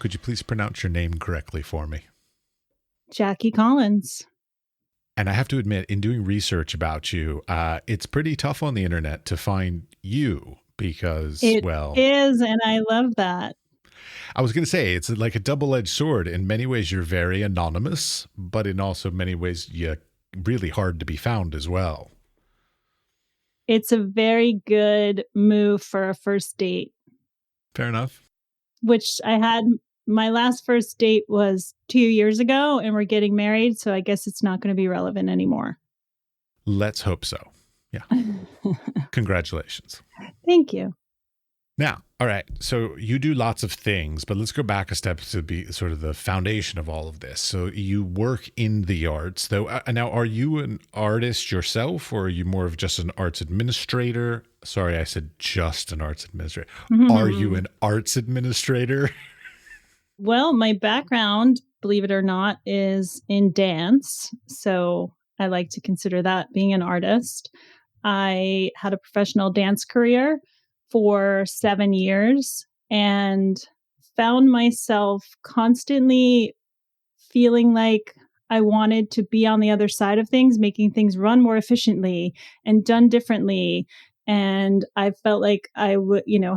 could you please pronounce your name correctly for me? Jackie Collins. And I have to admit, in doing research about you, it's pretty tough on the internet to find you because, It well, is, and I love that. I was going to say, it's like a double-edged sword. In many ways, you're very anonymous, but in also many ways, you're really hard to be found as well. It's a very good move for a first date. Fair enough. Which I had, my last first date was 2 years ago, and we're getting married, so I guess it's not going to be relevant anymore. Let's hope so. Yeah. Congratulations. Thank you. Now, all right, so you do lots of things, but let's go back a step to be sort of the foundation of all of this. So you work in the arts, though. Now, are you an artist yourself, or are you more of just an arts administrator? Sorry, I said just an arts administrator. Mm-hmm. Are you an arts administrator? Well, my background, believe it or not, is in dance. So I like to consider that being an artist. I had a professional dance career for 7 years and found myself constantly feeling like I wanted to be on the other side of things, making things run more efficiently and done differently. And I felt like I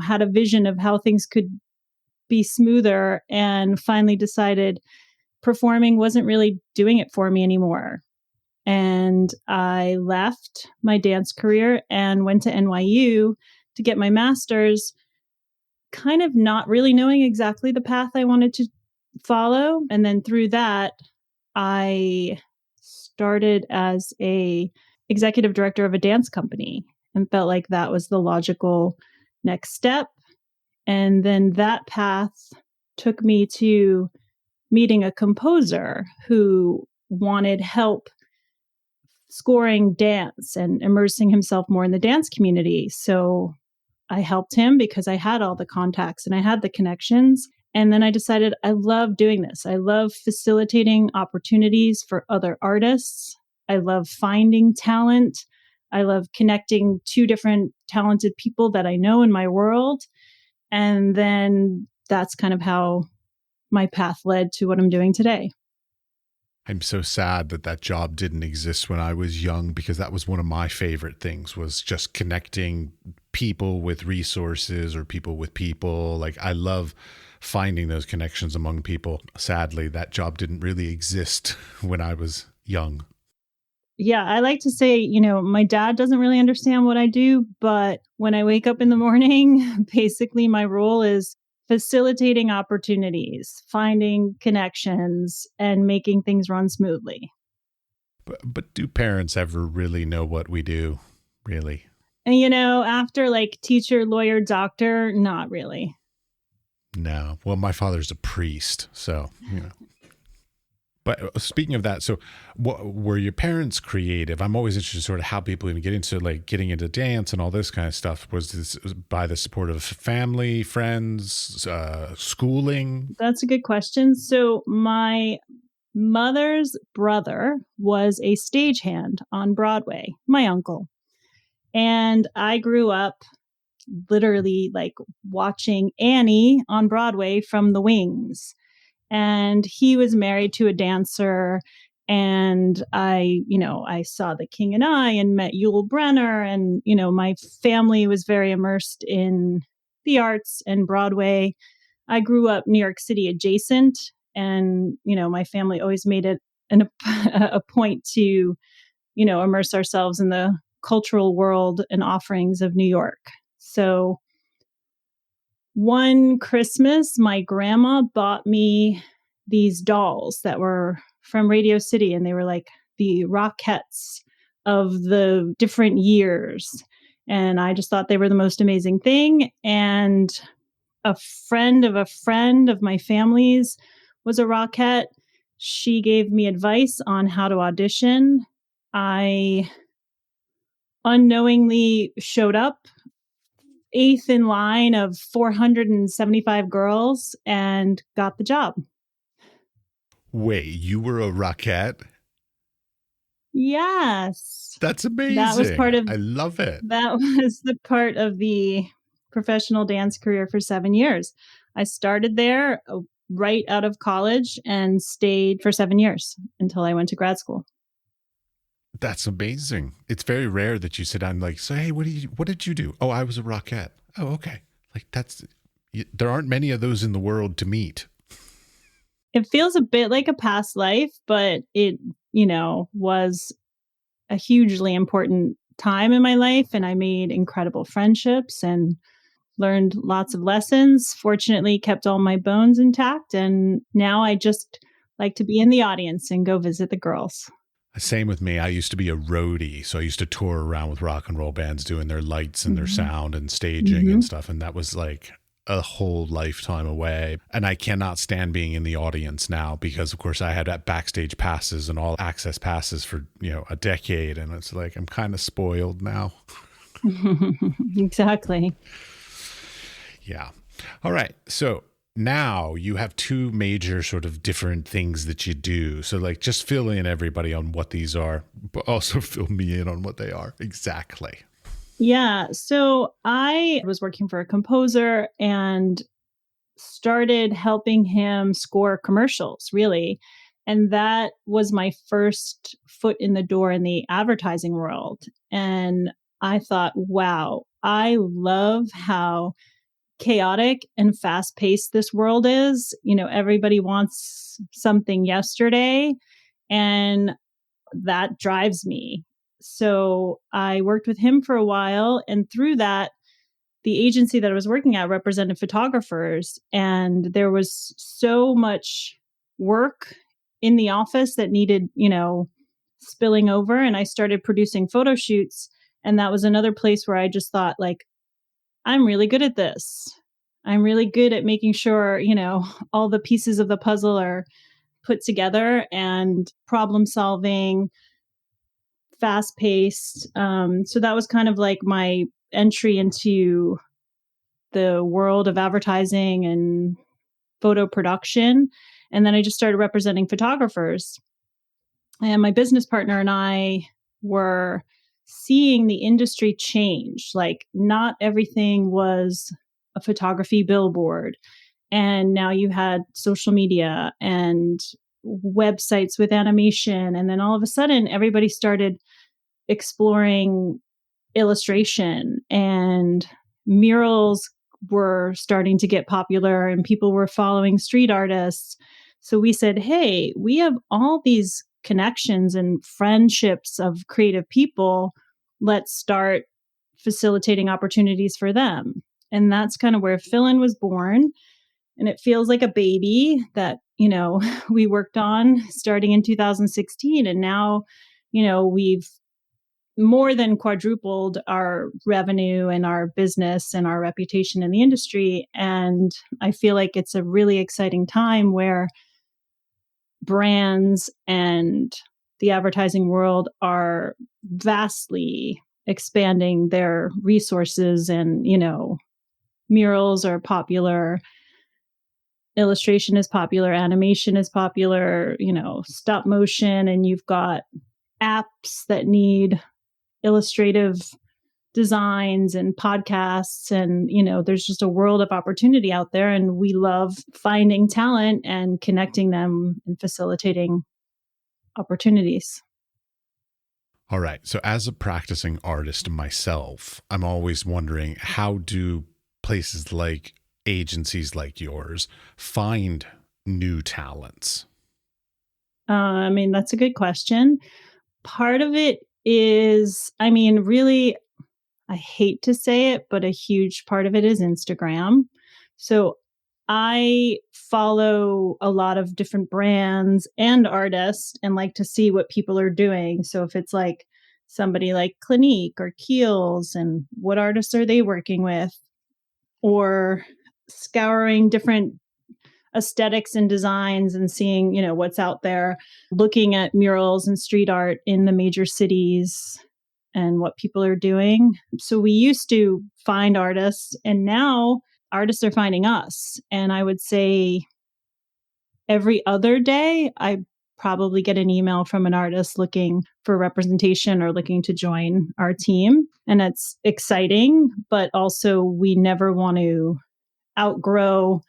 had a vision of how things could be smoother, and finally decided performing wasn't really doing it for me anymore. And I left my dance career and went to NYU to get my master's, kind of not really knowing exactly the path I wanted to follow. And then through that, I started as a executive director of a dance company and felt like that was the logical next step. And then that path took me to meeting a composer who wanted help scoring dance and immersing himself more in the dance community. So I helped him because I had all the contacts and I had the connections. And then I decided I love doing this. I love facilitating opportunities for other artists. I love finding talent. I love connecting two different talented people that I know in my world. And then that's kind of how my path led to what I'm doing today. I'm so sad that that job didn't exist when I was young, because that was one of my favorite things, was just connecting people with resources or people with people. Like, I love finding those connections among people. Sadly, that job didn't really exist when I was young. Yeah, I like to say, my dad doesn't really understand what I do, but when I wake up in the morning, basically my role is facilitating opportunities, finding connections, and making things run smoothly. But do parents ever really know what we do, really? And, after like teacher, lawyer, doctor, not really. No. Well, my father's a priest, so, But speaking of that, so were your parents creative? I'm always interested sort of how people even get into getting into dance and all this kind of stuff. Was this by the support of family, friends, schooling? That's a good question. So my mother's brother was a stagehand on Broadway, my uncle. And I grew up literally watching Annie on Broadway from the wings. And he was married to a dancer. And I saw The King and I and met Yul Brynner. And, my family was very immersed in the arts and Broadway. I grew up New York City adjacent. And, my family always made it a point to, immerse ourselves in the cultural world and offerings of New York. So one Christmas, my grandma bought me these dolls that were from Radio City, and they were like the Rockettes of the different years. And I just thought they were the most amazing thing. And a friend of my family's was a Rockette. She gave me advice on how to audition. I unknowingly showed up 8th in line of 475 girls and got the job. Wait, you were a Rockette? Yes. That's amazing. That was I love it. That was the part of the professional dance career for 7 years. I started there right out of college and stayed for 7 years until I went to grad school. That's amazing. It's very rare that you sit down and like, so, hey, what did you do? Oh, I was a Rockette. Oh, okay. Like there aren't many of those in the world to meet. It feels a bit like a past life, but it, was a hugely important time in my life. And I made incredible friendships and learned lots of lessons. Fortunately, kept all my bones intact. And now I just like to be in the audience and go visit the girls. Same with me. I used to be a roadie. So I used to tour around with rock and roll bands doing their lights and their sound and staging and stuff. And that was like a whole lifetime away. And I cannot stand being in the audience now because, of course, I had backstage passes and all access passes for, a decade. And it's like, I'm kind of spoiled now. Exactly. Yeah. All right. So now you have two major sort of different things that you do. So like just fill in everybody on what these are, but also fill me in on what they are. Exactly. Yeah. So I was working for a composer and started helping him score commercials, really. And that was my first foot in the door in the advertising world. And I thought, wow, I love how chaotic and fast paced this world is. Everybody wants something yesterday, and that drives me. So I worked with him for a while, and through that, the agency that I was working at represented photographers, and there was so much work in the office that needed, spilling over. And I started producing photo shoots. And that was another place where I just thought, like, I'm really good at this. I'm really good at making sure, all the pieces of the puzzle are put together and problem solving, fast paced. So that was kind of like my entry into the world of advertising and photo production. And then I just started representing photographers. And my business partner and I were seeing the industry change. Like, not everything was a photography billboard. And now you had social media and websites with animation. And then all of a sudden, everybody started exploring illustration, and murals were starting to get popular, and people were following street artists. So we said, hey, we have all these connections and friendships of creative people. Let's start facilitating opportunities for them. And that's kind of where Fill-In was born. And it feels like a baby that, we worked on starting in 2016. And now, we've more than quadrupled our revenue and our business and our reputation in the industry. And I feel like it's a really exciting time where brands and the advertising world are vastly expanding their resources. And, murals are popular, illustration is popular, animation is popular, stop motion, and you've got apps that need illustrative designs and podcasts. And, there's just a world of opportunity out there. And we love finding talent and connecting them and facilitating opportunities. All right. So as a practicing artist myself, I'm always wondering, how do places like agencies like yours find new talents? That's a good question. Part of it is, really, I hate to say it, but a huge part of it is Instagram. So I follow a lot of different brands and artists and like to see what people are doing. So if it's like somebody like Clinique or Kiehl's, and what artists are they working with, or scouring different aesthetics and designs and seeing, what's out there, looking at murals and street art in the major cities and what people are doing. So we used to find artists, and now artists are finding us. And I would say every other day, I probably get an email from an artist looking for representation or looking to join our team. And it's exciting, but also we never want to outgrow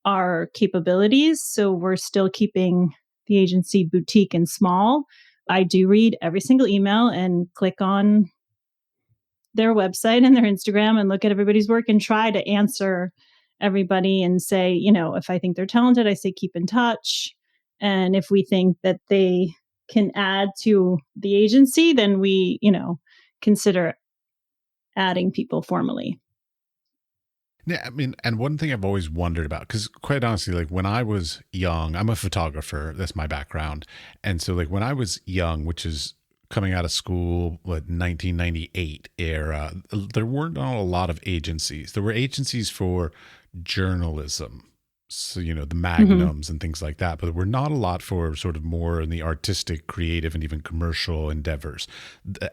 our capabilities. So we're still keeping the agency boutique and small. I do read every single email and click on their website and their Instagram and look at everybody's work and try to answer everybody and say, if I think they're talented, I say keep in touch. And if we think that they can add to the agency, then we, consider adding people formally. Yeah, I mean, and one thing I've always wondered about, because quite honestly, like when I was young, I'm a photographer, that's my background. And so, like, when I was young, which is coming out of school, 1998 era, there weren't a lot of agencies. There were agencies for journalism. So, the magnums and things like that, but we're not a lot for sort of more in the artistic, creative, and even commercial endeavors,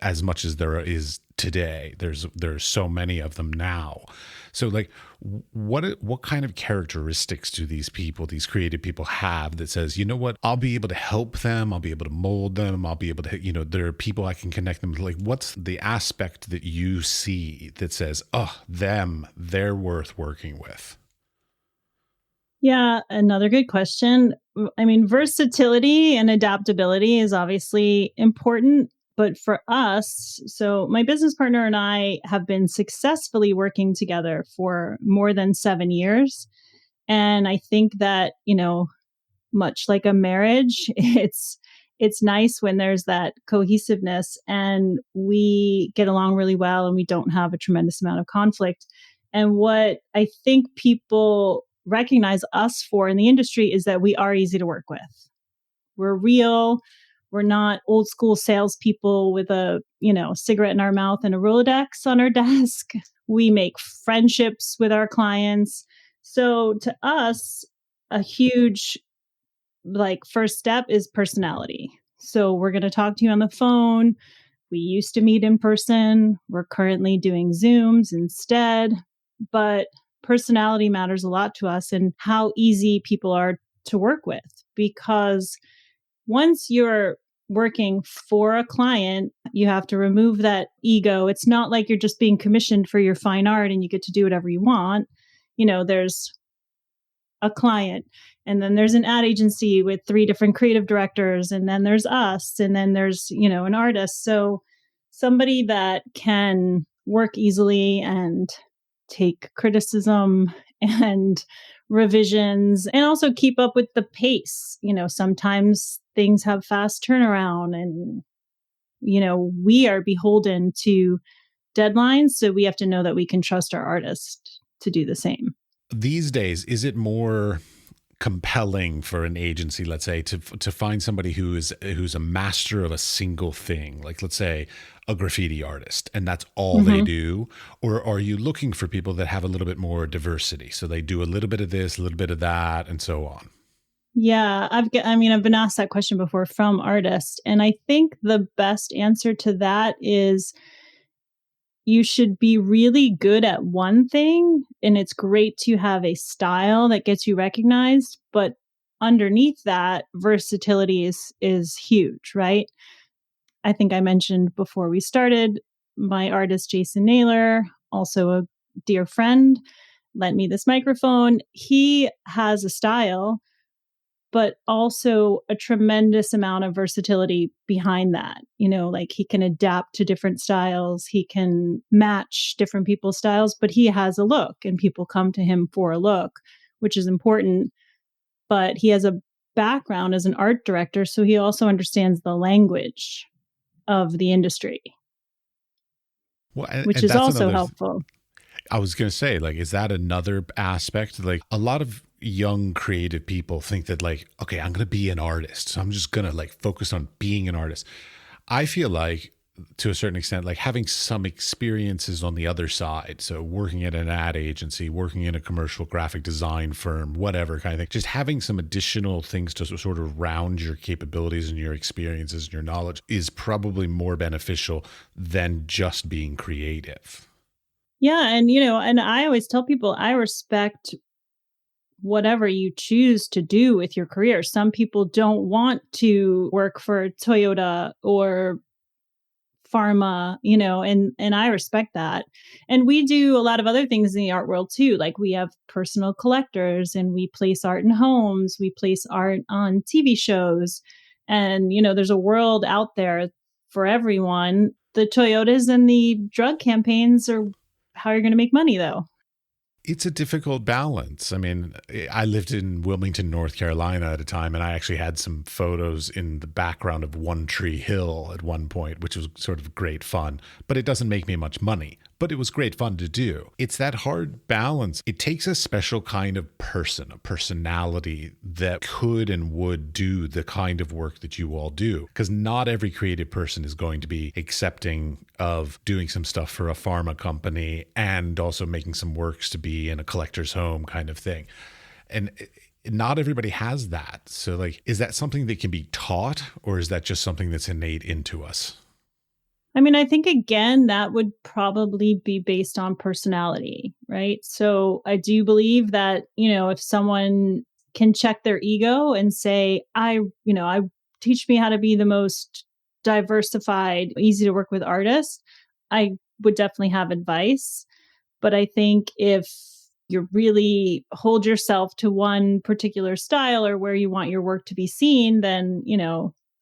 as much as there is today. There's so many of them now. So, like, what kind of characteristics do these people, these creative people, have that says, you know what, I'll be able to help them, I'll be able to mold them, I'll be able to, there are people I can connect them to. Like, what's the aspect that you see that says, oh, they're worth working with? Yeah, another good question. I mean, versatility and adaptability is obviously important, but for us, so my business partner and I have been successfully working together for more than 7 years. And I think that, much like a marriage, it's nice when there's that cohesiveness and we get along really well and we don't have a tremendous amount of conflict. And what I think people recognize us for in the industry is that we are easy to work with. We're real. We're not old school salespeople with a, cigarette in our mouth and a Rolodex on our desk. We make friendships with our clients. So to us, a huge first step is personality. So we're going to talk to you on the phone. We used to meet in person. We're currently doing Zooms instead, but personality matters a lot to us and how easy people are to work with, because once you're working for a client, you have to remove that ego. It's not like you're just being commissioned for your fine art and you get to do whatever you want. There's a client, and then there's an ad agency with 3 different creative directors, and then there's us, and then there's, an artist. So somebody that can work easily and take criticism and revisions and also keep up with the pace. Sometimes things have fast turnaround and, we are beholden to deadlines. So we have to know that we can trust our artist to do the same. These days, is it more compelling for an agency, let's say, to find somebody who's a master of a single thing, like let's say a graffiti artist, and that's all they do? Or are you looking for people that have a little bit more diversity, so they do a little bit of this, a little bit of that, and so on? Yeah, I've been asked that question before from artists, and I think the best answer to that is you should be really good at one thing, and it's great to have a style that gets you recognized, but underneath that, versatility is huge, right? I think I mentioned before we started, my artist Jason Naylor, also a dear friend, lent me this microphone. He has a style, but also a tremendous amount of versatility behind that. Like he can adapt to different styles, he can match different people's styles, but he has a look and people come to him for a look, which is important. But he has a background as an art director, so he also understands the language of the industry, Well, which and is that's also another. helpful. I was going to say, like, is that another aspect? Like, a lot of young creative people think that, like, okay, I'm going to be an artist, so I'm just going to like focus on being an artist. I feel like, to a certain extent, like having some experiences on the other side. So working at an ad agency, working in a commercial graphic design firm, whatever kind of thing, just having some additional things to sort of round your capabilities and your experiences and your knowledge is probably more beneficial than just being creative. Yeah. And I always tell people I respect whatever you choose to do with your career. Some people don't want to work for Toyota or pharma, and I respect that. And we do a lot of other things in the art world too. Like we have personal collectors and we place art in homes, we place art on TV shows. And, there's a world out there for everyone. The Toyotas and the drug campaigns are how you're going to make money, though. It's a difficult balance. I mean, I lived in Wilmington, North Carolina at a time, and I actually had some photos in the background of One Tree Hill at one point, which was sort of great fun. But it doesn't make me much money. But it was great fun to do. It's that hard balance. It takes a special kind of person, a personality that could and would do the kind of work that you all do. Because not every creative person is going to be accepting of doing some stuff for a pharma company and also making some works to be in a collector's home kind of thing. And not everybody has that. So like, is that something that can be taught, or is that just something that's innate into us? I mean, I think again, that would probably be based on personality, right? So I do believe that, if someone can check their ego and say, I teach me how to be the most diversified, easy to work with artist, I would definitely have advice. But I think if you really hold yourself to one particular style or where you want your work to be seen, then,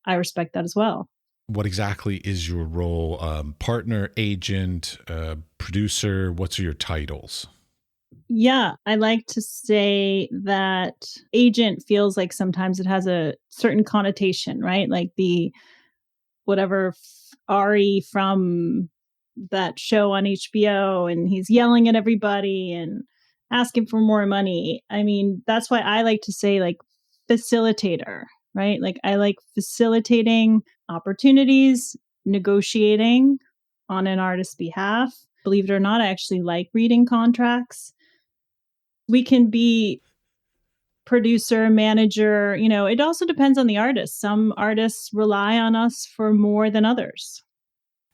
I respect that as well. What exactly is your role? Partner, agent, producer? What's your titles? Yeah, I like to say that agent feels like sometimes it has a certain connotation, right? Like the whatever Ari from that show on HBO, and he's yelling at everybody and asking for more money. I mean, that's why I like to say like facilitator, right? Like I like facilitating opportunities, negotiating on an artist's behalf. Believe it or not, I actually like reading contracts. We can be producer, manager, it also depends on the artist. Some artists rely on us for more than others.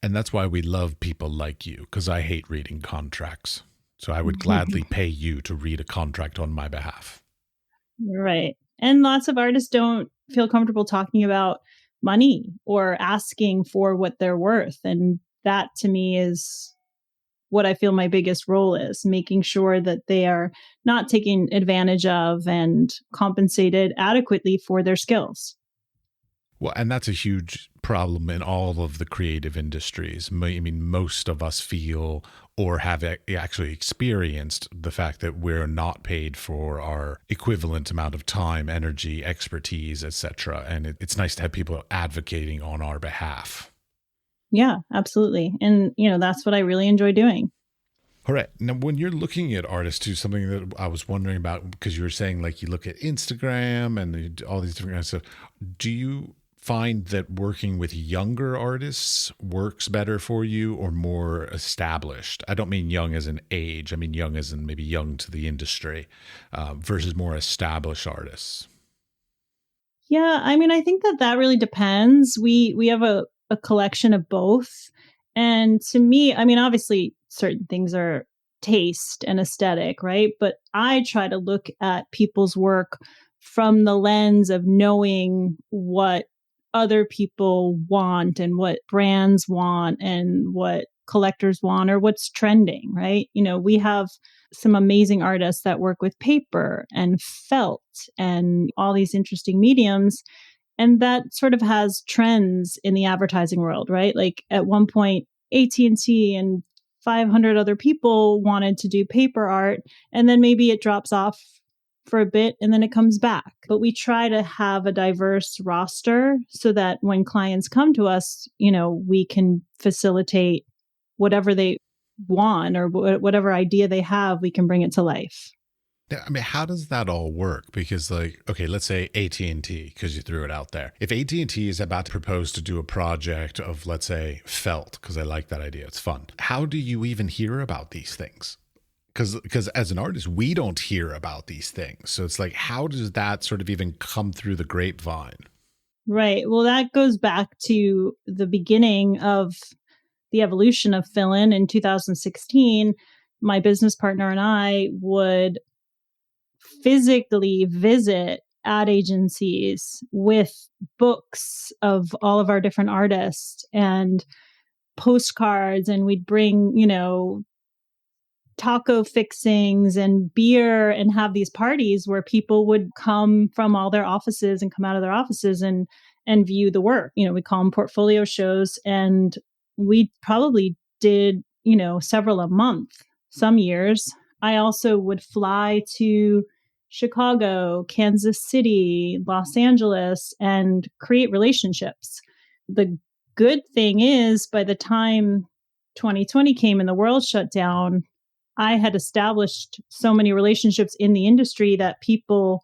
And that's why we love people like you, because I hate reading contracts. So I would gladly pay you to read a contract on my behalf. Right. And lots of artists don't feel comfortable talking about money or asking for what they're worth. And that to me is what I feel my biggest role is, making sure that they are not taken advantage of and compensated adequately for their skills. Well, and that's a huge problem in all of the creative industries. I mean, most of us feel or have actually experienced the fact that we're not paid for our equivalent amount of time, energy, expertise, etc. And it's nice to have people advocating on our behalf. Yeah, absolutely. And, that's what I really enjoy doing. All right. Now, when you're looking at artists too, something that I was wondering about, because you were saying like you look at Instagram and all these different kinds of stuff, do you find that working with younger artists works better for you or more established? I don't mean young as in age. I mean young as in maybe young to the industry versus more established artists. Yeah, I mean, I think that really depends. We have a collection of both. And to me, I mean, obviously, certain things are taste and aesthetic, right? But I try to look at people's work from the lens of knowing what other people want and what brands want and what collectors want or what's trending, right? We have some amazing artists that work with paper and felt and all these interesting mediums. And that sort of has trends in the advertising world, right? Like at one point, AT&T and 500 other people wanted to do paper art, and then maybe it drops off for a bit and then it comes back. But we try to have a diverse roster so that when clients come to us, we can facilitate whatever they want or whatever idea they have, we can bring it to life. I mean, how does that all work? Because like, okay, let's say AT&T, because you threw it out there. If AT&T is about to propose to do a project of, let's say, felt, because I like that idea, it's fun. How do you even hear about these things? Because as an artist, we don't hear about these things. So it's like, how does that sort of even come through the grapevine? Right. Well, that goes back to the beginning of the evolution of fill-in in 2016. My business partner and I would physically visit ad agencies with books of all of our different artists and postcards, and we'd bring, taco fixings and beer and have these parties where people would come from all their offices and come out of their offices and view the work. We call them portfolio shows, and we probably did, several a month some years. I also would fly to Chicago, Kansas City, Los Angeles, and create relationships. The good thing is, by the time 2020 came and the world shut down, I had established so many relationships in the industry that people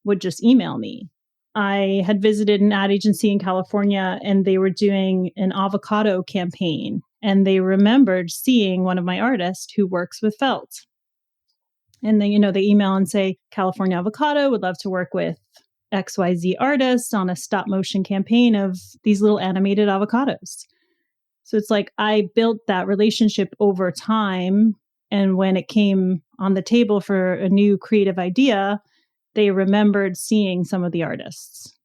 would just email me. I had visited an ad agency in California, and they were doing an avocado campaign, and they remembered seeing one of my artists who works with felt. And then, they email and say, California Avocado would love to work with XYZ artist on a stop motion campaign of these little animated avocados. So it's like I built that relationship over time. And when it came on the table for a new creative idea, they remembered seeing some of the artists.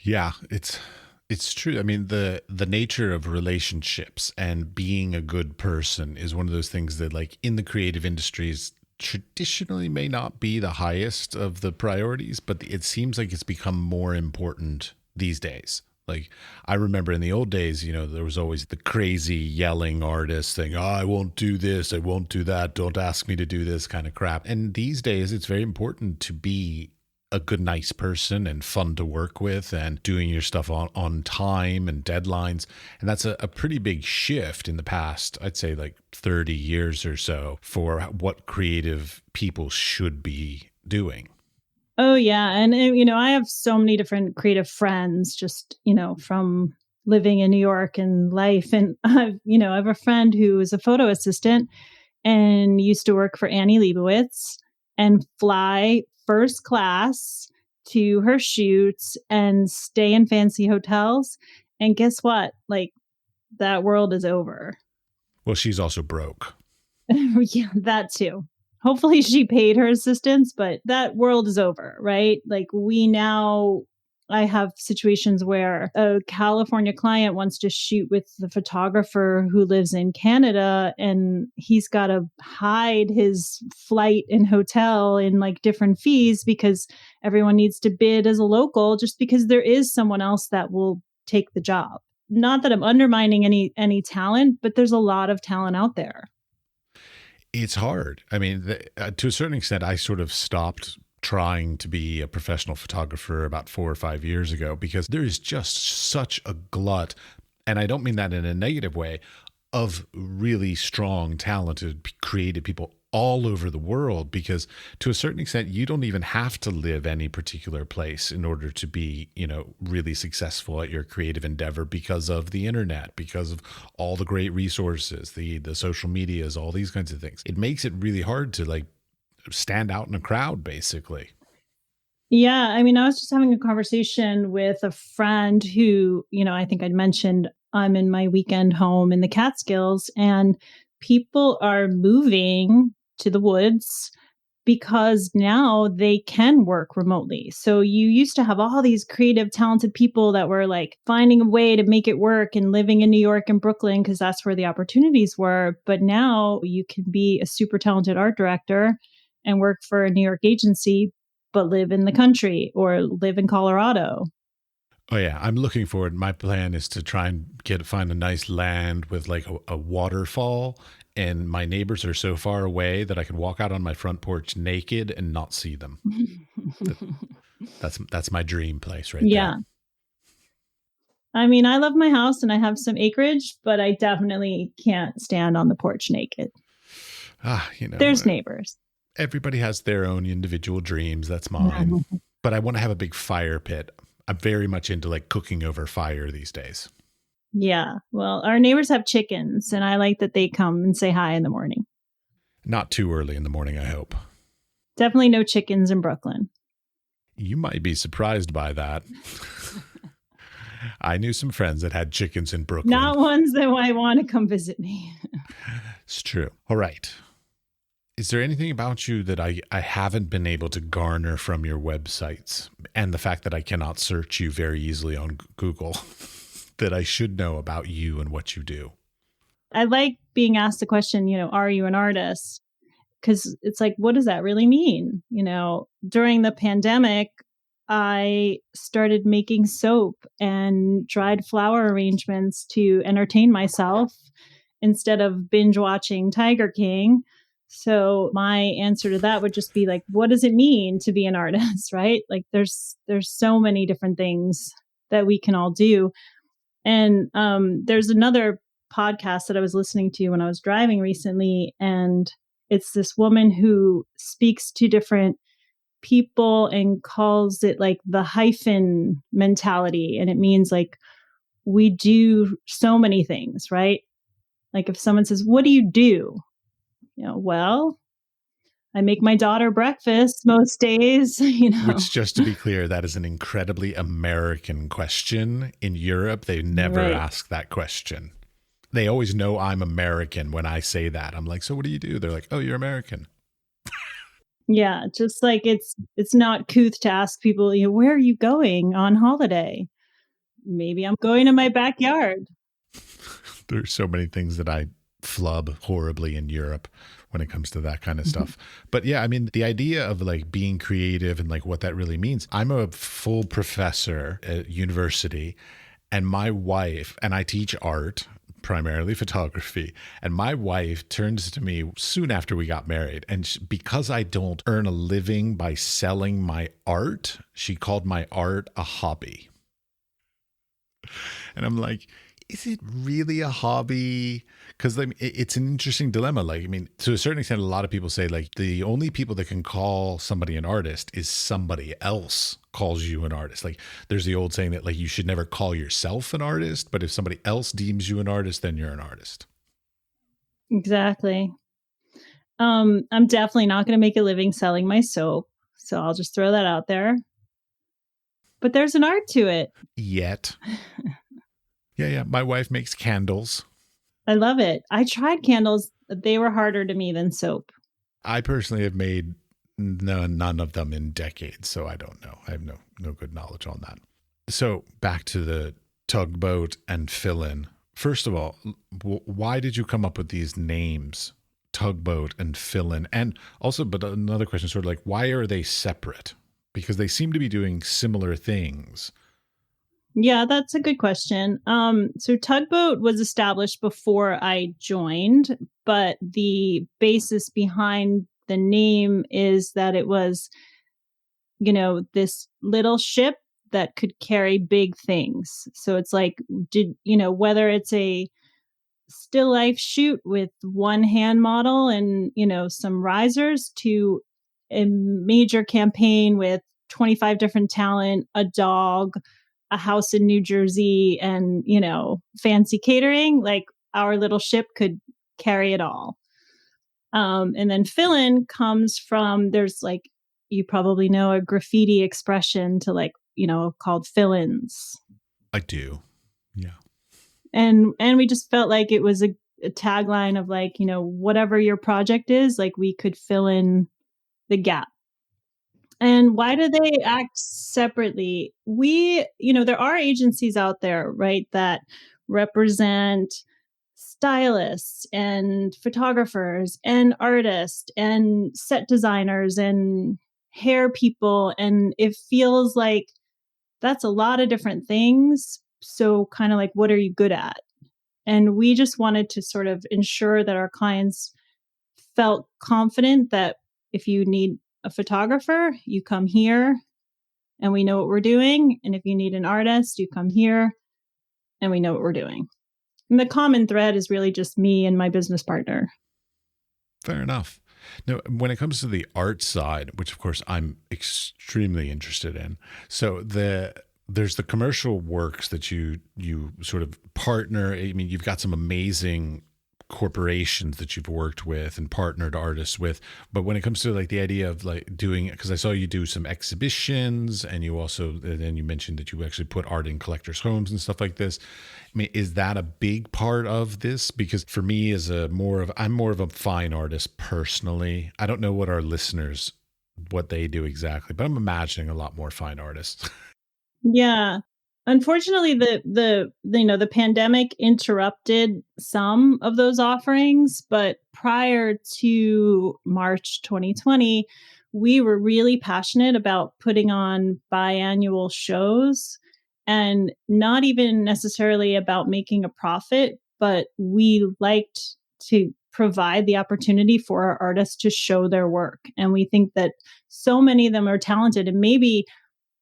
Yeah, it's true. I mean, the nature of relationships and being a good person is one of those things that, like, in the creative industries traditionally may not be the highest of the priorities, but it seems like it's become more important these days. Like, I remember in the old days, there was always the crazy yelling artist thing. Oh, I won't do this. I won't do that. Don't ask me to do this kind of crap. And these days, it's very important to be a good, nice person and fun to work with and doing your stuff on time and deadlines. And that's a pretty big shift in the past, I'd say like 30 years or so, for what creative people should be doing. Oh, yeah. And, I have so many different creative friends just, from living in New York and life. And, I have a friend who is a photo assistant and used to work for Annie Leibovitz and fly first class to her shoots and stay in fancy hotels. And guess what? Like, that world is over. Well, she's also broke. Yeah, that too. Hopefully she paid her assistants, but that world is over, right? Like, I have situations where a California client wants to shoot with the photographer who lives in Canada, and he's got to hide his flight and hotel in like different fees because everyone needs to bid as a local, just because there is someone else that will take the job. Not that I'm undermining any talent, but there's a lot of talent out there. It's hard. I mean, to a certain extent, I sort of stopped trying to be a professional photographer about 4 or 5 years ago because there is just such a glut, and I don't mean that in a negative way, of really strong, talented, creative people all over the world, because to a certain extent, you don't even have to live any particular place in order to be, really successful at your creative endeavor because of the internet, because of all the great resources, the social medias, all these kinds of things. It makes it really hard to like stand out in a crowd, basically. Yeah. I mean, I was just having a conversation with a friend who, I think I'd mentioned I'm in my weekend home in the Catskills, and people are moving to the woods because now they can work remotely. So you used to have all these creative, talented people that were like finding a way to make it work and living in New York and Brooklyn because that's where the opportunities were. But now you can be a super talented art director and work for a New York agency, but live in the country or live in Colorado. Oh yeah, I'm looking forward. My plan is to try and find a nice land with like a waterfall, and my neighbors are so far away that I could walk out on my front porch naked and not see them. That's my dream place right Yeah. there. I mean, I love my house and I have some acreage, but I definitely can't stand on the porch naked. There's neighbors. Everybody has their own individual dreams. That's mine. Mm-hmm. But I want to have a big fire pit. I'm very much into like cooking over fire these days. Yeah. Well, our neighbors have chickens, and I like that they come and say hi in the morning. Not too early in the morning, I hope. Definitely no chickens in Brooklyn. You might be surprised by that. I knew some friends that had chickens in Brooklyn. Not ones that I want to come visit me. It's true. All right. Is there anything about you that I haven't been able to garner from your websites and the fact that I cannot search you very easily on Google? that I should know about you and what you do? I like being asked the question, are you an artist? Because it's like, what does that really mean? During the pandemic, I started making soap and dried flower arrangements to entertain myself instead of binge watching Tiger King. So my answer to that would just be like, what does it mean to be an artist, right? Like there's so many different things that we can all do. And there's another podcast that I was listening to when I was driving recently, and it's this woman who speaks to different people and calls it like the hyphen mentality. And it means like we do so many things, right? Like if someone says, what do you do? Well, I make my daughter breakfast most days, Which, just to be clear, that is an incredibly American question. In Europe, they never Right. ask that question. They always know I'm American when I say that. I'm like, so what do you do? They're like, oh, you're American. Yeah, just like it's not couth to ask people, where are you going on holiday? Maybe I'm going to my backyard. There's so many things that I flub horribly in Europe when it comes to that kind of stuff. But yeah, I mean, the idea of like being creative and like what that really means. I'm a full professor at university, and my wife, and I teach art, primarily photography. And my wife turns to me soon after we got married. And because I don't earn a living by selling my art, she called my art a hobby. And I'm like, is it really a hobby? Because it's an interesting dilemma. Like, I mean, to a certain extent, a lot of people say like the only people that can call somebody an artist is somebody else calls you an artist. Like there's the old saying that like you should never call yourself an artist, but if somebody else deems you an artist, then you're an artist. Exactly. I'm definitely not going to make a living selling my soap. So I'll just throw that out there. But there's an art to it. Yet. Yeah. My wife makes candles. I love it. I tried candles. They were harder to me than soap. I personally have made none of them in decades, so I don't know. I have no good knowledge on that. So back to the tugboat and fill-in. First of all, why did you come up with these names, tugboat and fill-in? And also, but another question, sort of like, why are they separate? Because they seem to be doing similar things. Yeah, that's a good question. So Tugboat was established before I joined, but the basis behind the name is that it was, this little ship that could carry big things. So it's like, whether it's a still life shoot with one hand model and, some risers to a major campaign with 25 different talent, a dog, a house in New Jersey, and, fancy catering, like our little ship could carry it all. And then fill-in comes from, there's like, you probably know a graffiti expression to like, called fill-ins. I do. Yeah. And we just felt like it was a tagline of like, whatever your project is, like we could fill in the gap. And why do they act separately? There are agencies out there, right, that represent stylists and photographers and artists and set designers and hair people. And it feels like that's a lot of different things. So kind of like, what are you good at? And we just wanted to sort of ensure that our clients felt confident that if you need a photographer, you come here and we know what we're doing. And if you need an artist, you come here and we know what we're doing. And the common thread is really just me and my business partner. Fair enough. Now, when it comes to the art side, which of course I'm extremely interested in, so there's the commercial works that you sort of partner. I mean, you've got some amazing corporations that you've worked with and partnered artists with, but when it comes to like the idea of like doing, because I saw you do some exhibitions and you also, then you mentioned that you actually put art in collectors' homes and stuff like this. I mean, is that a big part of this? Because for me, I'm more of a fine artist personally. I don't know what our listeners, what they do exactly, but I'm imagining a lot more fine artists. Yeah. Unfortunately, the pandemic interrupted some of those offerings, but prior to March 2020, we were really passionate about putting on biannual shows, and not even necessarily about making a profit, but we liked to provide the opportunity for our artists to show their work. And we think that so many of them are talented, and maybe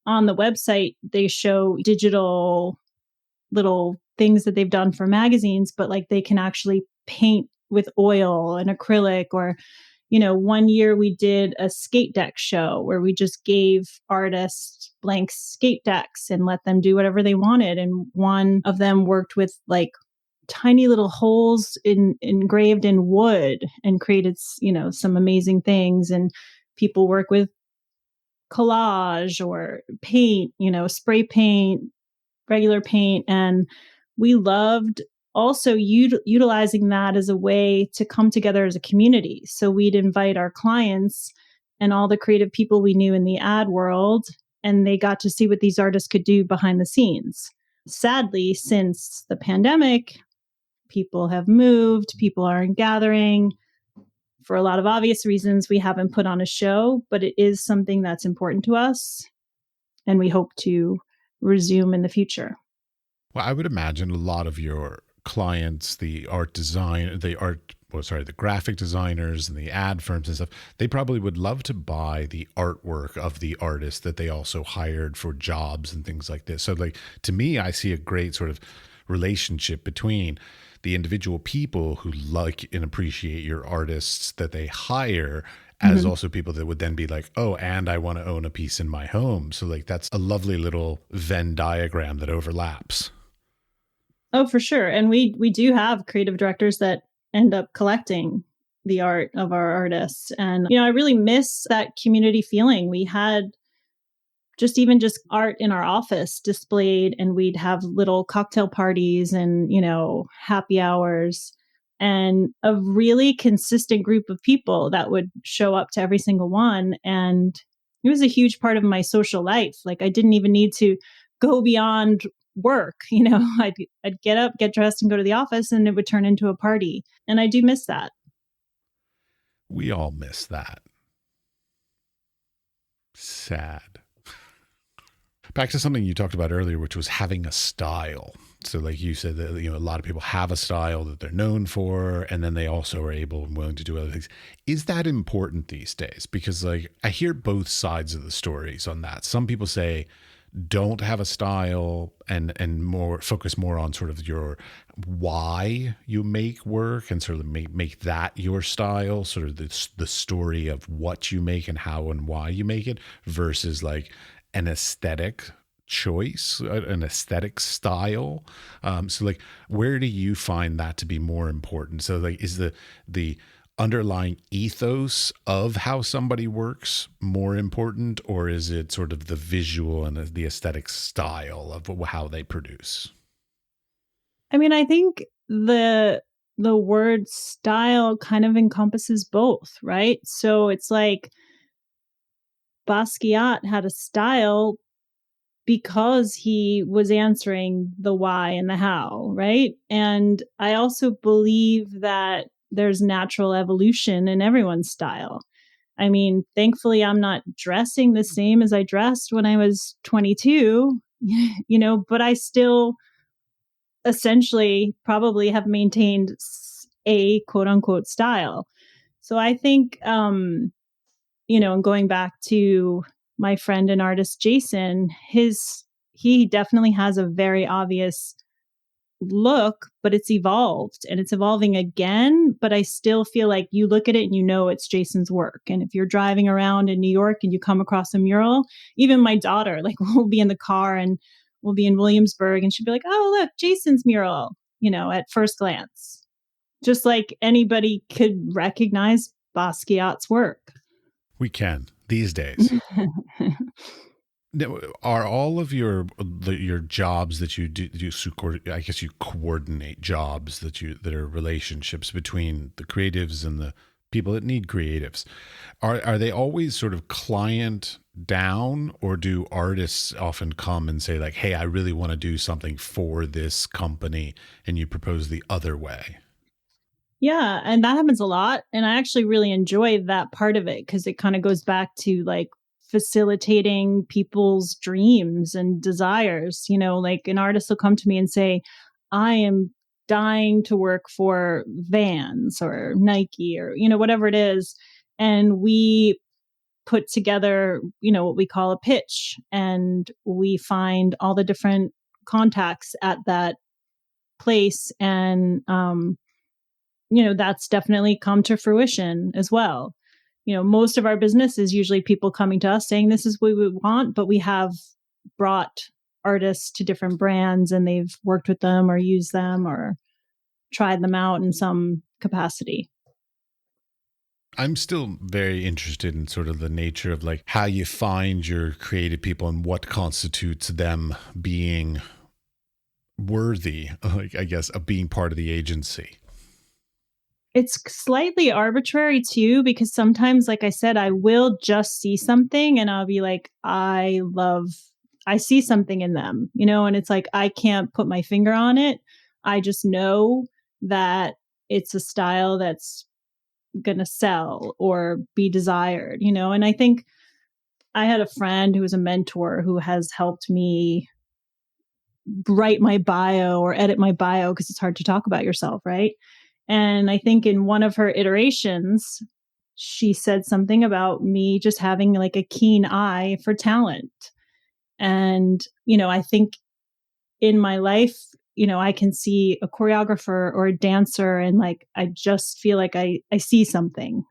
on the website they show digital little things that they've done for magazines, but like they can actually paint with oil and acrylic. Or one year we did a skate deck show where we just gave artists blank skate decks and let them do whatever they wanted, and one of them worked with like tiny little holes engraved in wood and created some amazing things. And people work with collage or paint, spray paint, regular paint. And we loved also utilizing that as a way to come together as a community. So we'd invite our clients and all the creative people we knew in the ad world, and they got to see what these artists could do behind the scenes. Sadly, since the pandemic, people have moved, people aren't gathering. For a lot of obvious reasons, we haven't put on a show, but it is something that's important to us, and we hope to resume in the future. Well, I would imagine a lot of your clients, the graphic designers and the ad firms and stuff, they probably would love to buy the artwork of the artist that they also hired for jobs and things like this. So like, to me, I see a great sort of relationship between the individual people who like and appreciate your artists that they hire, as also people that would then be like, oh, and I want to own a piece in my home. So like, that's a lovely little Venn diagram that overlaps. Oh, for sure. And we do have creative directors that end up collecting the art of our artists. And, I really miss that community feeling. We had just art in our office displayed, and we'd have little cocktail parties and, happy hours, and a really consistent group of people that would show up to every single one. And it was a huge part of my social life. Like, I didn't even need to go beyond work. I'd get up, get dressed, and go to the office, and it would turn into a party. And I do miss that. We all miss that. Sad. Back to something you talked about earlier, which was having a style. So like you said, that a lot of people have a style that they're known for, and then they also are able and willing to do other things. Is that important these days? Because like, I hear both sides of the stories on that. Some people say don't have a style and more focus more on sort of your why you make work, and sort of make that your style, sort of the story of what you make and how and why you make it, versus like an aesthetic choice, an aesthetic style. So like, where do you find that to be more important? So like, is the underlying ethos of how somebody works more important, or is it sort of the visual and the aesthetic style of how they produce? I mean, I think the word style kind of encompasses both, right? So it's like Basquiat had a style because he was answering the why and the how, right? And I also believe that there's natural evolution in everyone's style. I mean, thankfully, I'm not dressing the same as I dressed when I was 22, but I still essentially probably have maintained a quote unquote style. So I think, and going back to my friend and artist Jason, he definitely has a very obvious look, but it's evolved and it's evolving again. But I still feel like you look at it and it's Jason's work. And if you're driving around in New York and you come across a mural, even my daughter, like, we'll be in the car and we'll be in Williamsburg and she'll be like, oh, look, Jason's mural, at first glance, just like anybody could recognize Basquiat's work. We can these days. Now, are all of your jobs that you do, I guess you coordinate jobs that are relationships between the creatives and the people that need creatives, are they always sort of client down, or do artists often come and say like, hey, I really want to do something for this company, and you propose the other way? Yeah, and that happens a lot, and I actually really enjoy that part of it because it kind of goes back to like facilitating people's dreams and desires. Like an artist will come to me and say, I am dying to work for Vans or Nike or whatever it is, and we put together, what we call a pitch, and we find all the different contacts at that place, and that's definitely come to fruition as well. Most of our business is usually people coming to us saying this is what we want, but we have brought artists to different brands and they've worked with them or used them or tried them out in some capacity. I'm still very interested in sort of the nature of like how you find your creative people and what constitutes them being worthy, like, I guess, of being part of the agency. It's slightly arbitrary too, because sometimes, like I said, I will just see something and I'll be like, I see something in them, and it's like, I can't put my finger on it. I just know that it's a style that's going to sell or be desired, and I think I had a friend who was a mentor who has helped me write my bio or edit my bio because it's hard to talk about yourself, right? And I think in one of her iterations, she said something about me just having like a keen eye for talent. And, I think in my life, I can see a choreographer or a dancer and like I just feel like I see something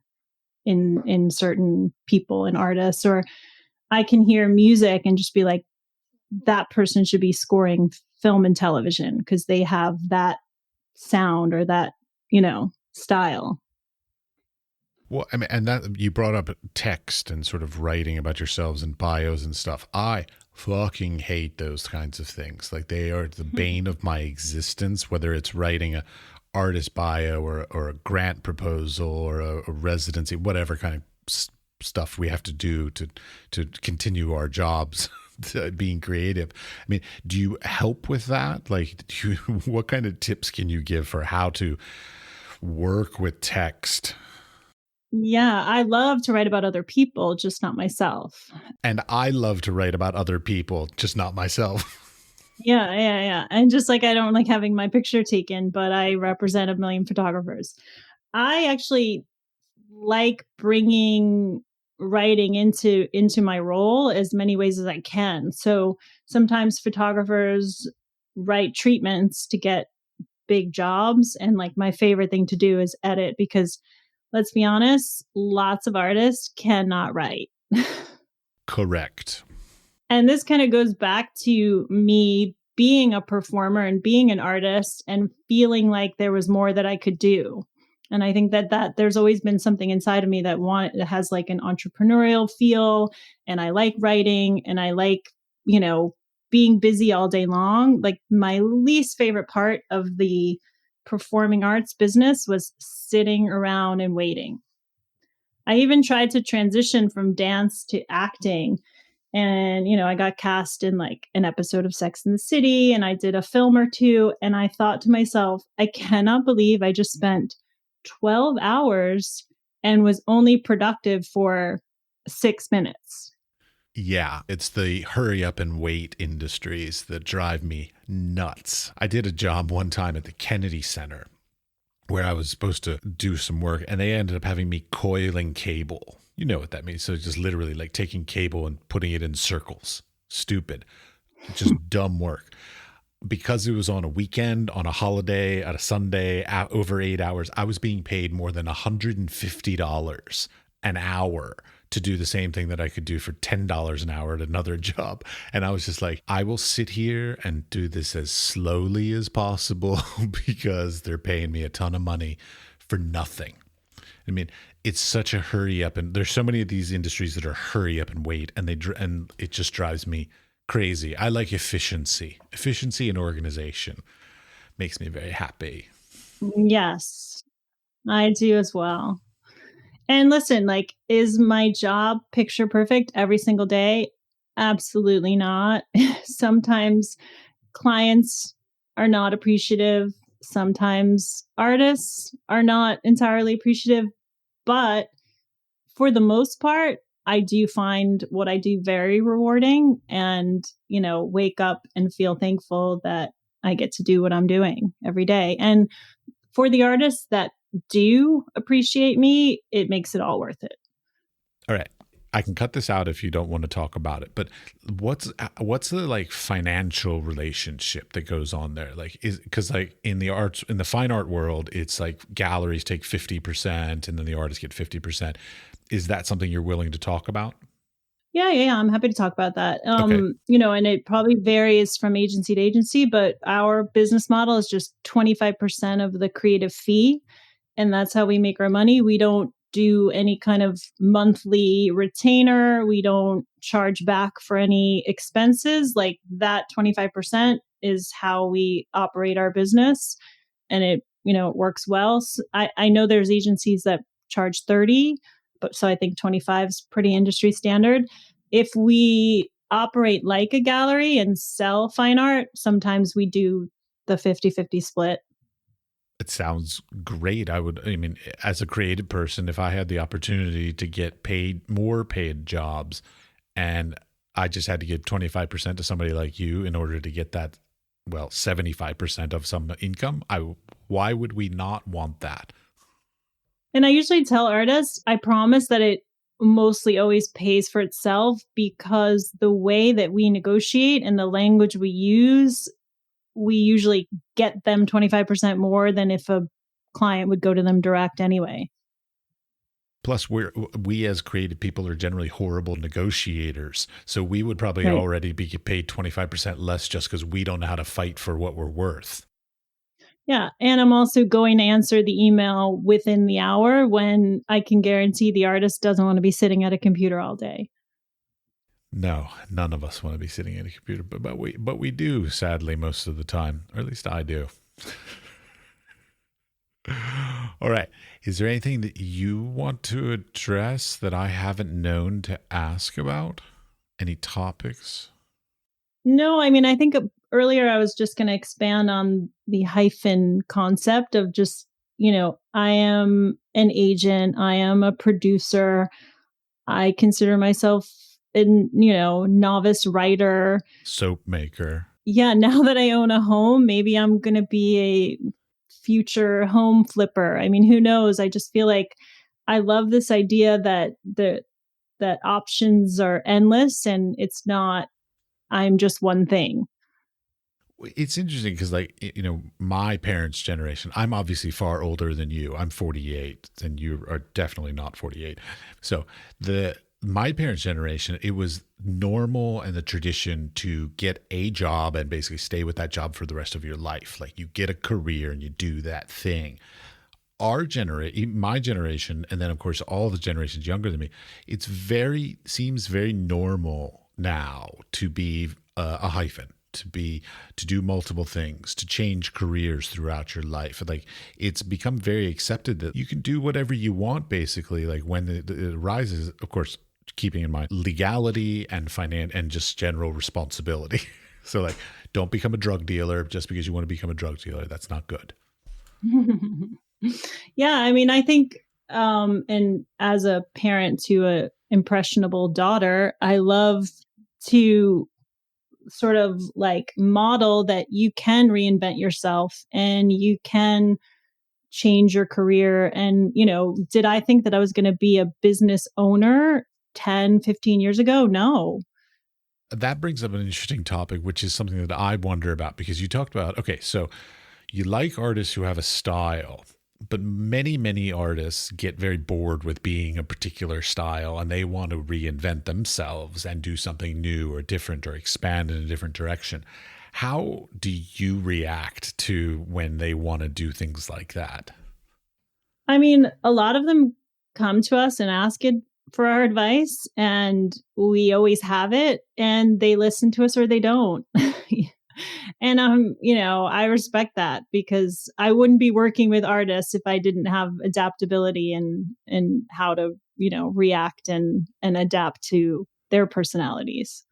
in certain people and artists, or I can hear music and just be like, that person should be scoring film and television because they have that sound or that, style. Well, I mean, and that you brought up text and sort of writing about yourselves and bios and stuff. I fucking hate those kinds of things. Like they are the bane of my existence, whether it's writing a artist bio or a grant proposal or a residency, whatever kind of stuff we have to do to continue our jobs. Being creative. I mean, do you help with that? Like, what kind of tips can you give for how to work with text? Yeah, I love to write about other people, just not myself. And I love to write about other people, just not myself. Yeah, yeah, yeah. And just like I don't like having my picture taken, but I represent a million photographers. I actually like bringing writing into my role as many ways as I can. So sometimes photographers write treatments to get big jobs, and like my favorite thing to do is edit because let's be honest, lots of artists cannot write. Correct. And this kind of goes back to me being a performer and being an artist and feeling like there was more that I could do. And I think that there's always been something inside of me that has like an entrepreneurial feel, and I like writing and I like, being busy all day long. Like my least favorite part of the performing arts business was sitting around and waiting. I even tried to transition from dance to acting. And, I got cast in like an episode of Sex and the City, and I did a film or two. And I thought to myself, I cannot believe I just spent 12 hours and was only productive for 6 minutes. Yeah, it's the hurry up and wait industries that drive me nuts. I did a job one time at the Kennedy Center where I was supposed to do some work, and they ended up having me coiling cable. You know what that means. So just literally like taking cable and putting it in circles. Stupid. Just dumb work. Because it was on a weekend, on a holiday, at a Sunday, over 8 hours, I was being paid more than $150 an hour to do the same thing that I could do for $10 an hour at another job. And I was just like, I will sit here and do this as slowly as possible because they're paying me a ton of money for nothing. I mean, it's such a hurry up, and there's so many of these industries that are hurry up and wait, and and it just drives me crazy. I like efficiency and organization. Makes me very happy. Yes, I do as well. And listen, like, is my job picture perfect every single day? Absolutely not. Sometimes clients are not appreciative. Sometimes artists are not entirely appreciative. But for the most part, I do find what I do very rewarding and, wake up and feel thankful that I get to do what I'm doing every day. And for the artists that do appreciate me, it makes it all worth it. All right. I can cut this out if you don't want to talk about it, but what's the like financial relationship that goes on there? Like, is because like in the fine art world, it's like galleries take 50% and then the artists get 50%. Is that something you're willing to talk about? Yeah. I'm happy to talk about that. Okay. And it probably varies from agency to agency, but our business model is just 25% of the creative fee. And that's how we make our money. We don't do any kind of monthly retainer. We don't charge back for any expenses. Like that 25% is how we operate our business. And it works well. So I know there's agencies that charge 30, but so I think 25 is pretty industry standard. If we operate like a gallery and sell fine art, sometimes we do the 50-50 split. It sounds great. I mean, as a creative person, if I had the opportunity to get more paid jobs and I just had to give 25% to somebody like you in order to get that, well, 75% of some income, why would we not want that? And I usually tell artists, I promise that it mostly always pays for itself because the way that we negotiate and the language we use, we usually get them 25% more than if a client would go to them direct anyway. Plus, we as creative people are generally horrible negotiators. So we would probably Right. already be paid 25% less just because we don't know how to fight for what we're worth. Yeah. And I'm also going to answer the email within the hour when I can guarantee the artist doesn't want to be sitting at a computer all day. No, none of us want to be sitting at a computer, but we do, sadly, most of the time, or at least I do. All right. Is there anything that you want to address that I haven't known to ask about? Any topics? No, I mean, I think earlier I was just going to expand on the hyphen concept of just, I am an agent, I am a producer, I consider myself an, novice writer. Soap maker. Yeah, now that I own a home, maybe I'm going to be a future home flipper. I mean, who knows? I just feel like I love this idea that that options are endless and it's not I'm just one thing. It's interesting because, like, my parents' generation, I'm obviously far older than you. I'm 48, and you are definitely not 48. So, my parents' generation, it was normal and the tradition to get a job and basically stay with that job for the rest of your life. Like, you get a career and you do that thing. My generation, and then, of course, all the generations younger than me, seems very normal now to be a hyphen to do multiple things, to change careers throughout your life. Like, it's become very accepted that you can do whatever you want, basically, like when it arises, of course, keeping in mind legality and finance and just general responsibility. So, like, don't become a drug dealer just because you want to become a drug dealer. That's not good. Yeah, I mean, I think and as a parent to a impressionable daughter, I love to sort of like model that you can reinvent yourself and you can change your career. And, did I think that I was going to be a business owner 10, 15 years ago? No. That brings up an interesting topic, which is something that I wonder about because you talked about, okay, so you like artists who have a style, but many, many artists get very bored with being a particular style and they want to reinvent themselves and do something new or different or expand in a different direction. How do you react to when they want to do things like that? I mean, a lot of them come to us and ask it for our advice, and we always have it, and they listen to us or they don't. And I respect that because I wouldn't be working with artists if I didn't have adaptability and how to, react and adapt to their personalities.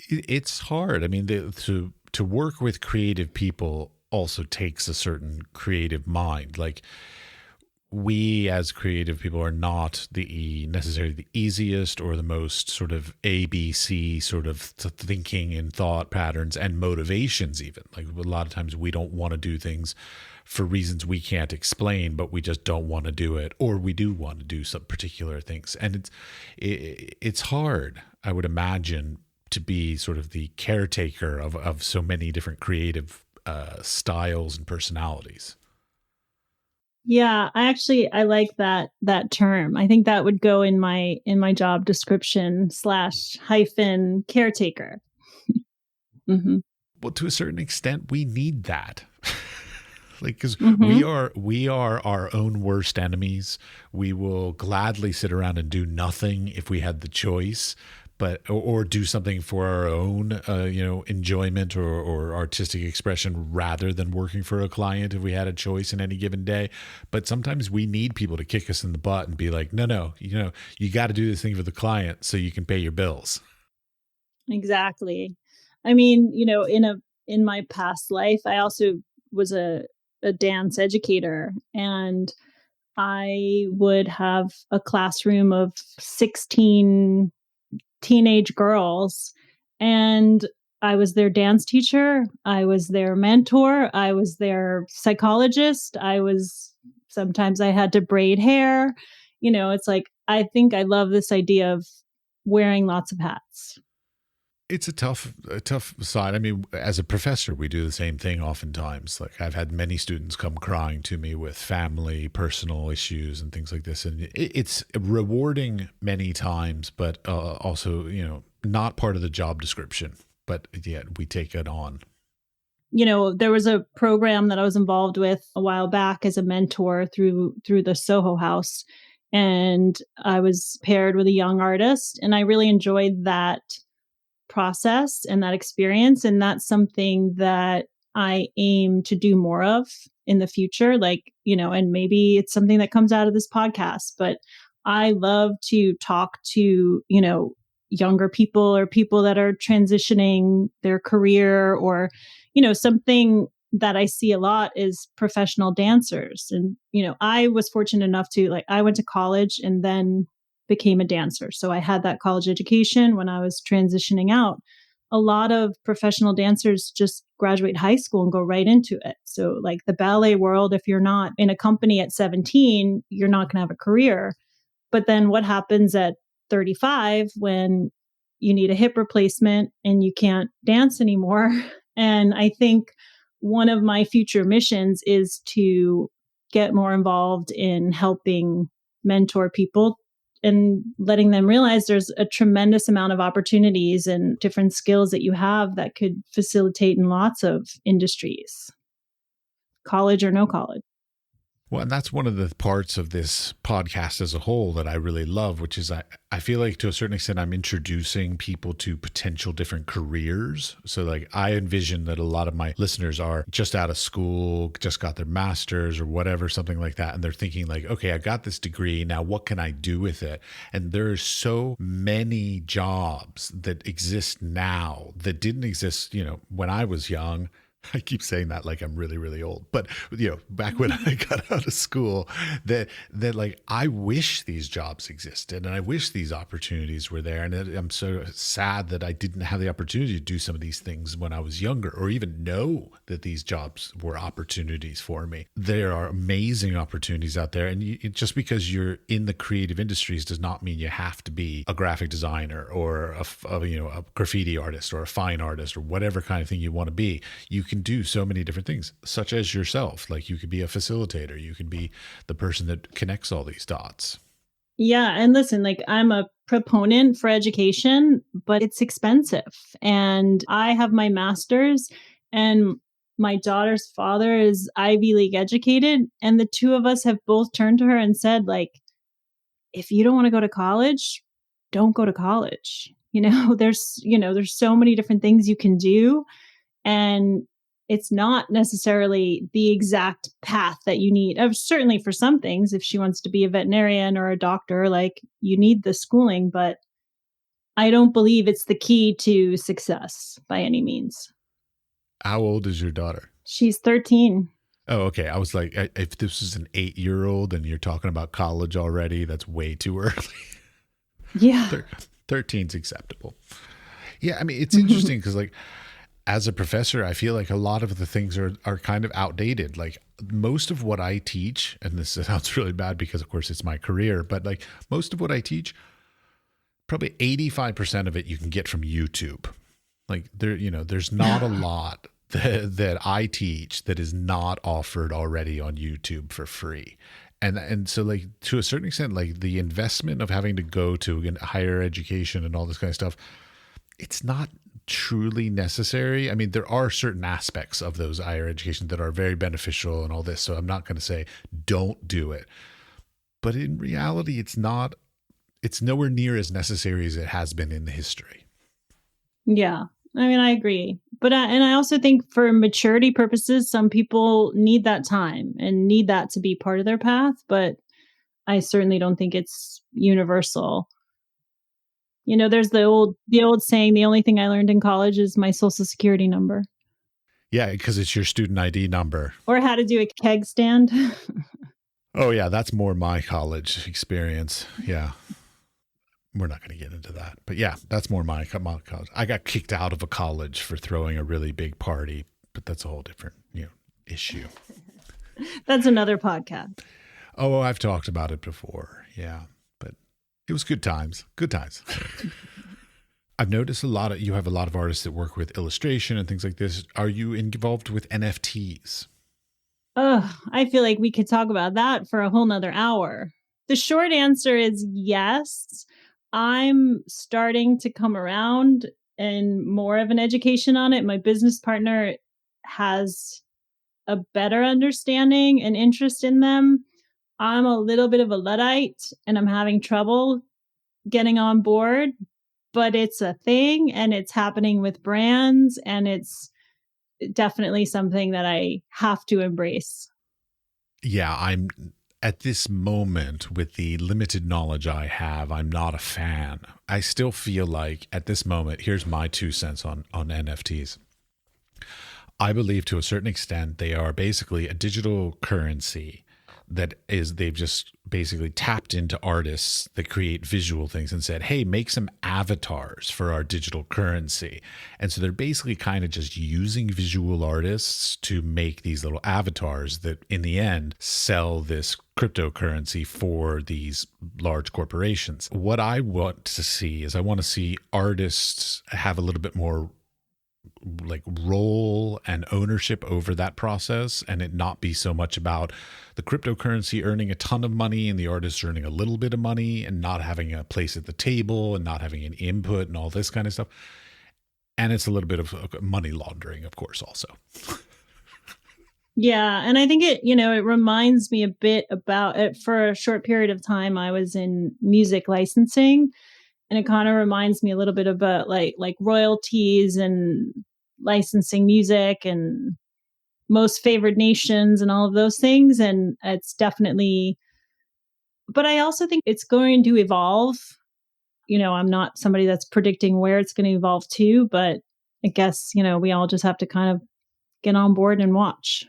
It's hard. I mean, to work with creative people also takes a certain creative mind. Like, we as creative people are not necessarily the easiest or the most sort of ABC sort of thinking and thought patterns and motivations. Even like a lot of times we don't want to do things for reasons we can't explain, but we just don't want to do it, or we do want to do some particular things, and it's hard, I would imagine, to be sort of the caretaker of so many different creative styles and personalities. Yeah, I like that term. I think that would go in my job description slash hyphen caretaker. Hmm. Well, to a certain extent, we need that. Like, because Hmm. we are our own worst enemies. We will gladly sit around and do nothing if we had the choice, but or do something for our own enjoyment or artistic expression rather than working for a client if we had a choice in any given day. But sometimes we need people to kick us in the butt and be like, no, you got to do this thing for the client so you can pay your bills. Exactly. I mean, in my past life, I also was a dance educator, and I would have a classroom of 16 teenage girls, and I was their dance teacher, I was their mentor, I was their psychologist, sometimes I had to braid hair. It's like I think I love this idea of wearing lots of hats. It's a tough side. I mean, as a professor, we do the same thing oftentimes. Like, I've had many students come crying to me with family, personal issues, and things like this, and it's rewarding many times, but also, not part of the job description. But yet we take it on. There was a program that I was involved with a while back as a mentor through the Soho House, and I was paired with a young artist, and I really enjoyed that process and that experience, and that's something that I aim to do more of in the future, like, and maybe it's something that comes out of this podcast, but I love to talk to, younger people or people that are transitioning their career, or something that I see a lot is professional dancers. And I was fortunate enough to, like, I went to college and then became a dancer. So I had that college education when I was transitioning out. A lot of professional dancers just graduate high school and go right into it. So, like the ballet world, if you're not in a company at 17, you're not going to have a career. But then what happens at 35 when you need a hip replacement and you can't dance anymore? And I think one of my future missions is to get more involved in helping mentor people and letting them realize there's a tremendous amount of opportunities and different skills that you have that could facilitate in lots of industries, college or no college. Well, and that's one of the parts of this podcast as a whole that I really love, which is I feel like to a certain extent I'm introducing people to potential different careers. So, like, I envision that a lot of my listeners are just out of school, just got their master's or whatever, something like that. And they're thinking like, okay, I got this degree. Now what can I do with it? And there's so many jobs that exist now that didn't exist, when I was young. I keep saying that like I'm really, really old, but back when I got out of school, that like I wish these jobs existed and I wish these opportunities were there. And I'm so sad that I didn't have the opportunity to do some of these things when I was younger, or even know that these jobs were opportunities for me. There are amazing opportunities out there, and just because you're in the creative industries does not mean you have to be a graphic designer or a graffiti artist or a fine artist or whatever kind of thing you want to be. You can do so many different things, such as yourself. Like, you could be a facilitator, you could be the person that connects all these dots. Yeah. And listen, like, I'm a proponent for education, but it's expensive. And I have my master's, and my daughter's father is Ivy League educated. And the two of us have both turned to her and said, like, if you don't want to go to college, don't go to college. There's so many different things you can do. And it's not necessarily the exact path that you need. Certainly for some things, if she wants to be a veterinarian or a doctor, like you need the schooling, but I don't believe it's the key to success by any means. How old is your daughter? She's 13. Oh, okay. I was like, if this is an 8-year-old and you're talking about college already, that's way too early. Yeah. 13's acceptable. Yeah, I mean, it's interesting because, like, as a professor, I feel like a lot of the things are kind of outdated. Like, most of what I teach, and this sounds really bad because, of course, it's my career, but like most of what I teach, probably 85% of it you can get from YouTube. Like, there's not a lot that I teach that is not offered already on YouTube for free. And so, like, to a certain extent, like the investment of having to go to higher education and all this kind of stuff, it's not truly necessary. I mean, there are certain aspects of those higher education that are very beneficial and all this. So I'm not going to say don't do it. But in reality, it's nowhere near as necessary as it has been in the history. Yeah. I mean, I agree. But I also think for maturity purposes, some people need that time and need that to be part of their path. But I certainly don't think it's universal. There's the old saying, the only thing I learned in college is my social security number. Yeah, because it's your student ID number. Or how to do a keg stand. Oh, yeah, that's more my college experience. Yeah. We're not going to get into that. But yeah, that's more my college. I got kicked out of a college for throwing a really big party, but that's a whole different, issue. That's another podcast. Oh, I've talked about it before. Yeah. But it was good times. Good times. I've noticed you have a lot of artists that work with illustration and things like this. Are you involved with NFTs? I feel like we could talk about that for a whole nother hour. The short answer is yes. I'm starting to come around and more of an education on it. My business partner has a better understanding and interest in them. I'm a little bit of a Luddite and I'm having trouble getting on board, but it's a thing and it's happening with brands and it's definitely something that I have to embrace. Yeah, I'm at this moment, with the limited knowledge I have, I'm not a fan. I still feel like at this moment, here's my 2 cents on NFTs. I believe to a certain extent they are basically a digital currency they've just basically tapped into artists that create visual things and said, hey, make some avatars for our digital currency. And so they're basically kind of just using visual artists to make these little avatars that in the end sell this cryptocurrency for these large corporations. What I want to see is I want to see artists have a little bit more like role and ownership over that process, and it not be so much about the cryptocurrency earning a ton of money and the artist earning a little bit of money and not having a place at the table and not having an input and all this kind of stuff. And it's a little bit of money laundering, of course, also. Yeah. And I think it reminds me a bit about it. For a short period of time, I was in music licensing. And it kind of reminds me a little bit about like royalties and licensing music and most favored nations and all of those things. And it's definitely, but I also think it's going to evolve. I'm not somebody that's predicting where it's going to evolve to, but I guess, we all just have to kind of get on board and watch.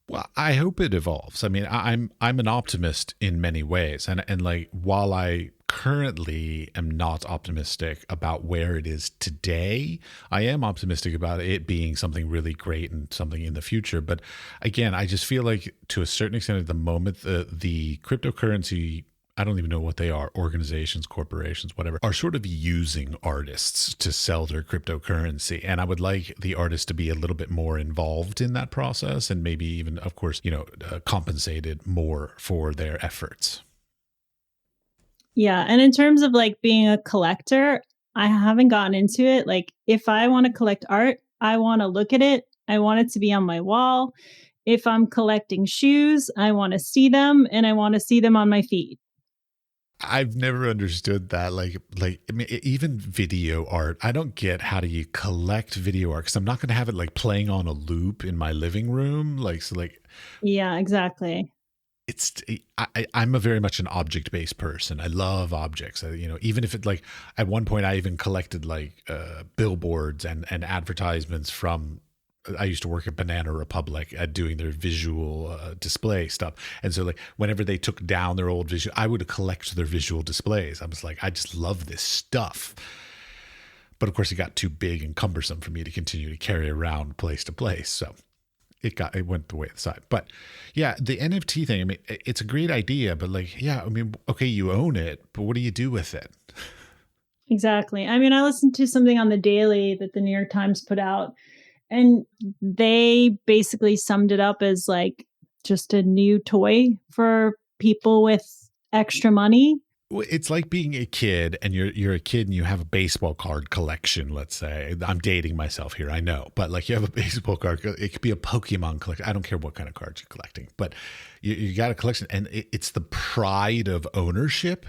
Well, I hope it evolves. I mean, I'm an optimist in many ways, and like while I currently am not optimistic about where it is today, I am optimistic about it being something really great and something in the future. But again, I just feel like to a certain extent at the moment, the cryptocurrency, I don't even know what they are, organizations, corporations, whatever, are sort of using artists to sell their cryptocurrency. And I would like the artist to be a little bit more involved in that process and maybe even, of course, compensated more for their efforts. Yeah. And in terms of like being a collector, I haven't gotten into it. Like if I want to collect art, I want to look at it. I want it to be on my wall. If I'm collecting shoes, I want to see them and I want to see them on my feet. I've never understood that. Like I mean, even video art. I don't get how do you collect video art because I'm not going to have it like playing on a loop in my living room. Like so, like Yeah, exactly. it's I'm a very much an object based person. I love objects. Even if it like at one point I even collected like billboards and advertisements from. I used to work at Banana Republic at doing their visual display stuff, and so like whenever they took down their old visual, I would collect their visual displays. I was like, I just love this stuff. But of course, it got too big and cumbersome for me to continue to carry around place to place. So it went the way of the side. But yeah, the NFT thing, I mean, it's a great idea, but like, yeah, I mean, okay, you own it, but what do you do with it? Exactly. I mean, I listened to something on the Daily that the New York Times put out, and they basically summed it up as like just a new toy for people with extra money. It's like being a kid and you're a kid and you have a baseball card collection, let's say. I'm dating myself here, I know. But like you have a baseball card, it could be a Pokemon collection. I don't care what kind of cards you're collecting, but you got a collection and it's the pride of ownership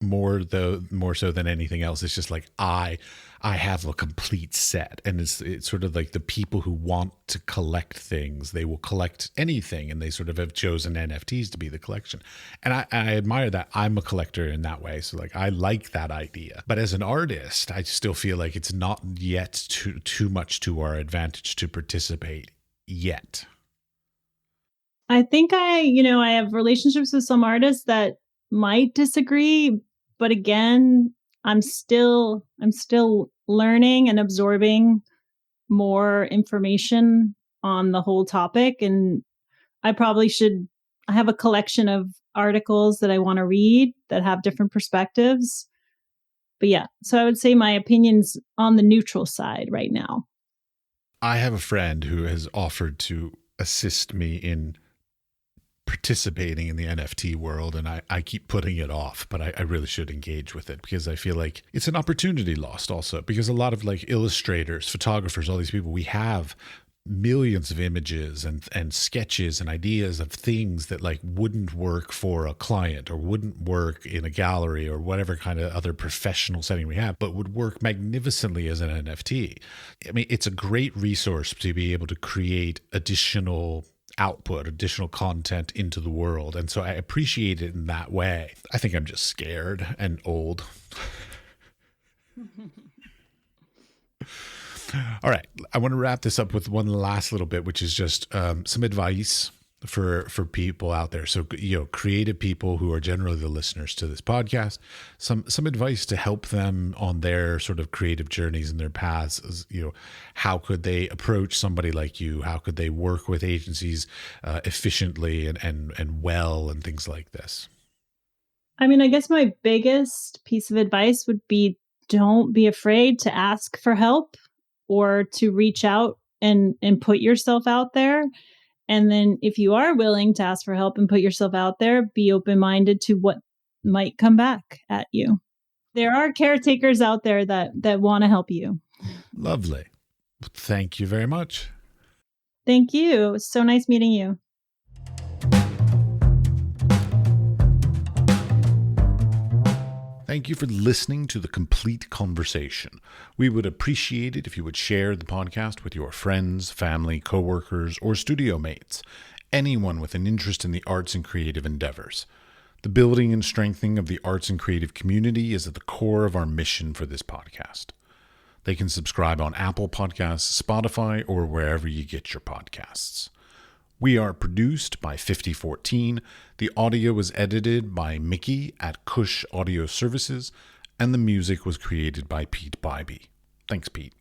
more so than anything else. It's just like I have a complete set, and it's sort of like the people who want to collect things, they will collect anything, and they sort of have chosen NFTs to be the collection. And I admire that. I'm a collector in that way, so like I like that idea. But as an artist, I still feel like it's not yet too much to our advantage to participate yet. I think I have relationships with some artists that might disagree, but again, I'm still learning and absorbing more information on the whole topic, and I have a collection of articles that I want to read that have different perspectives. But yeah, so I would say my opinion's on the neutral side right now. I have a friend who has offered to assist me in participating in the NFT world, and I keep putting it off, but I really should engage with it because I feel like it's an opportunity lost also, because a lot of like illustrators, photographers, all these people, we have millions of images and sketches and ideas of things that like wouldn't work for a client or wouldn't work in a gallery or whatever kind of other professional setting we have, but would work magnificently as an NFT. I mean, it's a great resource to be able to create additional output, additional content into the world. And so I appreciate it in that way. I think I'm just scared and old. All right. I want to wrap this up with one last little bit, which is just some advice for people out there. So, creative people who are generally the listeners to this podcast, some advice to help them on their sort of creative journeys and their paths. How could they approach somebody like you? How could they work with agencies efficiently and well and things like this? I mean, I guess my biggest piece of advice would be don't be afraid to ask for help or to reach out and put yourself out there. And then if you are willing to ask for help and put yourself out there, be open-minded to what might come back at you. There are caretakers out there that want to help you. Lovely. Thank you very much. Thank you. It was so nice meeting you. Thank you for listening to the complete conversation. We would appreciate it if you would share the podcast with your friends, family, coworkers, or studio mates, anyone with an interest in the arts and creative endeavors. The building and strengthening of the arts and creative community is at the core of our mission for this podcast. They can subscribe on Apple Podcasts, Spotify, or wherever you get your podcasts. We are produced by 5014. The audio was edited by Mickey at CushAudio Services, and the music was created by Pete Bybee. Thanks, Pete.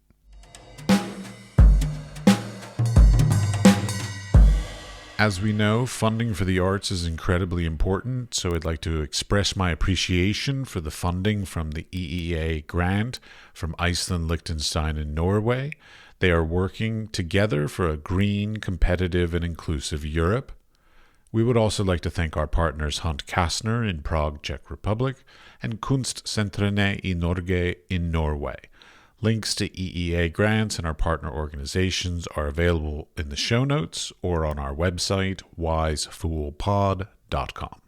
As we know, funding for the arts is incredibly important, so I'd like to express my appreciation for the funding from the EEA grant from Iceland, Liechtenstein, and Norway. They are working together for a green, competitive, and inclusive Europe. We would also like to thank our partners Hunt Kastner in Prague, Czech Republic, and Kunstsentrene i Norge in Norway. Links to EEA grants and our partner organizations are available in the show notes or on our website, wisefoolpod.com.